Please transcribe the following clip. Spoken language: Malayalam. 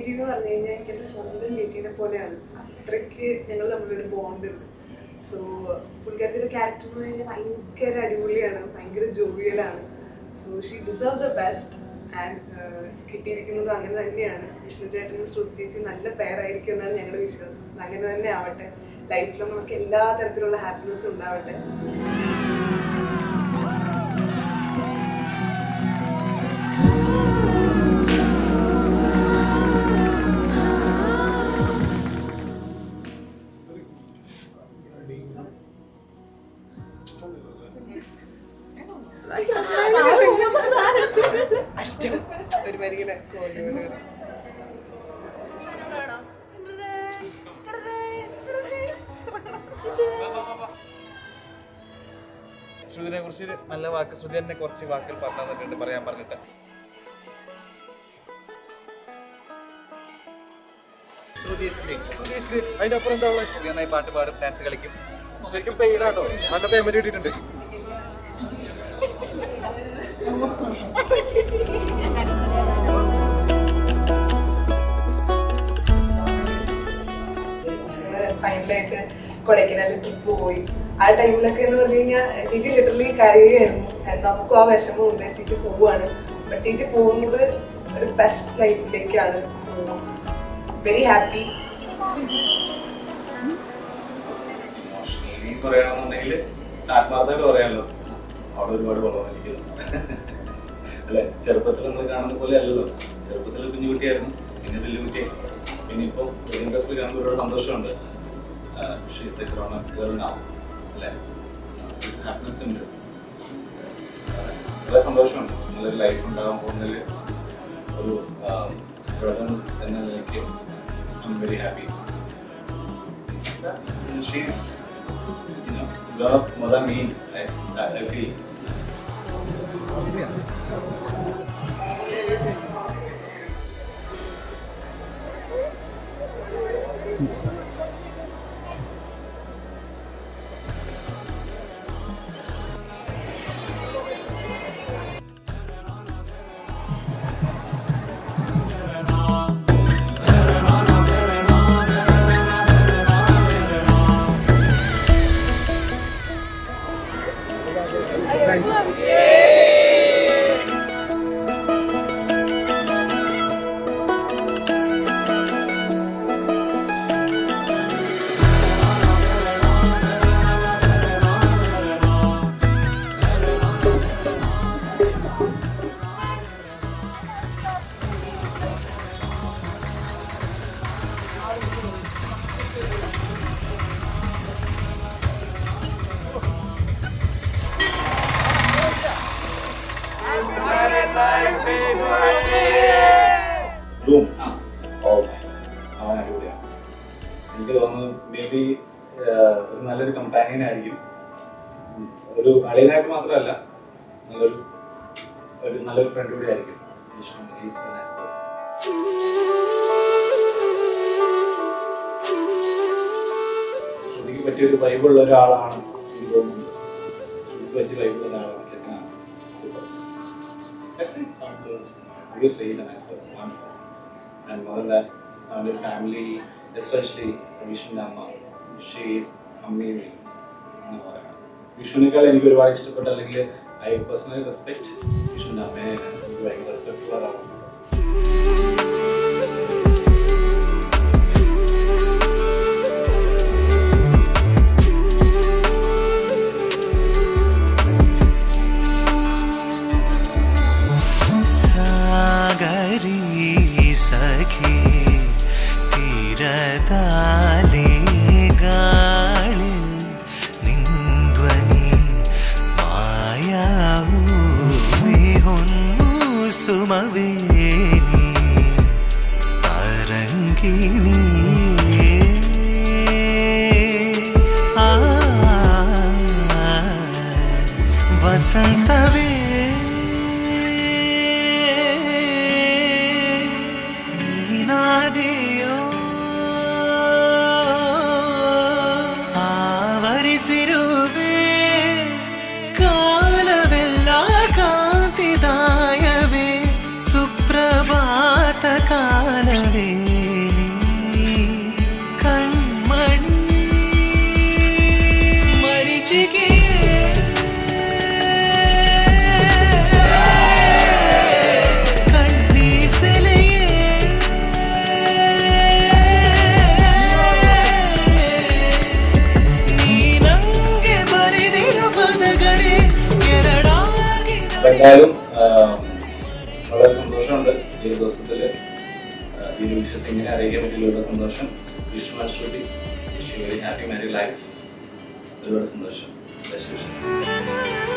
ചേച്ചി എന്ന് പറഞ്ഞു കഴിഞ്ഞാൽ എനിക്ക് എൻ്റെ സ്വന്തം ചേച്ചീനെ പോലെയാണ്. അത്രയ്ക്ക് ഞങ്ങൾ തമ്മിലൊരു ബോണ്ട് ഉണ്ട്. സോ പുള്ളിക്കാരുടെ ക്യാരക്ടർ എന്ന് പറഞ്ഞാൽ ഭയങ്കര അടിപൊളിയാണ്, ഭയങ്കര ജോവിയലാണ്. So she deserve the best and കിട്ടിയിരിക്കുന്നതും അങ്ങനെ തന്നെയാണ്. വിഷ്ണു ചേട്ടനും ശ്രുതി ചേച്ചി നല്ല പെയറായിരിക്കും എന്നാണ് ഞങ്ങളുടെ വിശ്വാസം. അങ്ങനെ തന്നെ ആവട്ടെ. ലൈഫിൽ നമുക്ക് എല്ലാ തരത്തിലുള്ള ഹാപ്പിനെസ്സും ഉണ്ടാവട്ടെ. ഒരു പരിഗണന ശ്രുതിനെ കുറിച്ച് നല്ല വാക്ക് ശ്രുതി തന്നെ കുറച്ച് വാക്കുകൾ പറഞ്ഞു തന്നിട്ടുണ്ട്, പറയാൻ പറഞ്ഞിട്ട്. അതിന്റെ അപ്പുറം എന്താ ഉള്ളത്? നന്നായി പാട്ട് പാടും, ഡാൻസ് കളിക്കും. ശരിക്കും പെയ്ഡാട്ടോ, നല്ല പേയ്മെന്റ് കിട്ടിയിട്ടുണ്ട്. ഫൈനലായിട്ട് കൊടൈക്കനാലിൽ ട്രിപ്പ് പോയി. ആ ടൈമിലൊക്കെ എന്ന് പറഞ്ഞു കഴിഞ്ഞാൽ ചേച്ചി ലിറ്ററലി കരയുകയായിരുന്നു. നമുക്കും ആ വിഷമമുണ്ട്, ചേച്ചി പോവുകയാണ്. ബട്ട് ചേച്ചി പോകുന്നത് ഒരു ബെസ്റ്റ് ലൈഫിലേക്കാണ്. So very happy. പറയണമെന്നുണ്ടെങ്കിൽ ആത്മാർത്ഥമായിട്ട് പറയാമല്ലോ, അവിടെ ഒരുപാട് വളർന്നിരിക്കുന്നു അല്ലെ. ചെറുപ്പത്തിൽ നമ്മൾ കാണുന്ന പോലെ അല്ലല്ലോ. ചെറുപ്പത്തിൽ കുഞ്ഞുകുട്ടിയായിരുന്നു, പിന്നെ വലിയ കുട്ടിയായി, പിന്നെ ഇപ്പോൾ ഇൻട്രസ്റ്റിൽ കാണുമ്പോൾ ഒരുപാട് സന്തോഷമുണ്ട്. She's A grown up girl now അല്ലേ. ഹാപ്പിനെസ് ഉണ്ട്, വളരെ സന്തോഷമുണ്ട്. നല്ലൊരു ലൈഫ് ഉണ്ടാകാൻ പോകുന്നതിൽ ഒരു ബ്രദർ എന്ന നിലയ്ക്ക് I am very happy. She's grown up more than me, I feel. Room അവൻ അടിപൊളിയാണ്. എനിക്ക് തോന്നുന്നു മേ ബി ഒരു നല്ലൊരു കമ്പാനിയൻ ആയിരിക്കും. ഒരു അളിയനായിട്ട് മാത്രമല്ല, നല്ലൊരു ഫ്രണ്ട് കൂടി ആയിരിക്കും. ശ്രുതിക്ക് പറ്റിയൊരു വൈബുള്ള ഒരാളാണ് എനിക്ക് തോന്നുന്നു. ശ്രുതിക്ക് പറ്റിയ വൈബുള്ള ഒരാളാണ്, ചെക്കനാണ്. Super. Obviously, he's a nice person, wonderful. And more than that, our family, especially Vishnu Amma, she is amazing. വിഷ്ണുവിനേക്കാൾ എനിക്ക് ഒരുപാട് ഇഷ്ടപ്പെട്ട, അല്ലെങ്കിൽ ഐ പേഴ്സണലി റെസ്പെക്ട് വിഷ്ണു അമ്മയെ. എനിക്ക് ഭയങ്കര റെസ്പെക്ട് ഉള്ളതാണ്. सखी तीरदाले गाळि निंद्वनि मायावूवे होन्नु सुमवेनि तरंगिणी वसंतवे कालवे എന്തായാലും വളരെ സന്തോഷമുണ്ട് ഈ ഒരു ദിവസത്തിൽ ഈ ഒരു വിഷസ് ഇങ്ങനെ അറിയിക്കാൻ പറ്റിയുള്ള സന്തോഷം. Vishnu and Shruti, wish you very happy married life. ഒരുപാട് സന്തോഷം. Best wishes.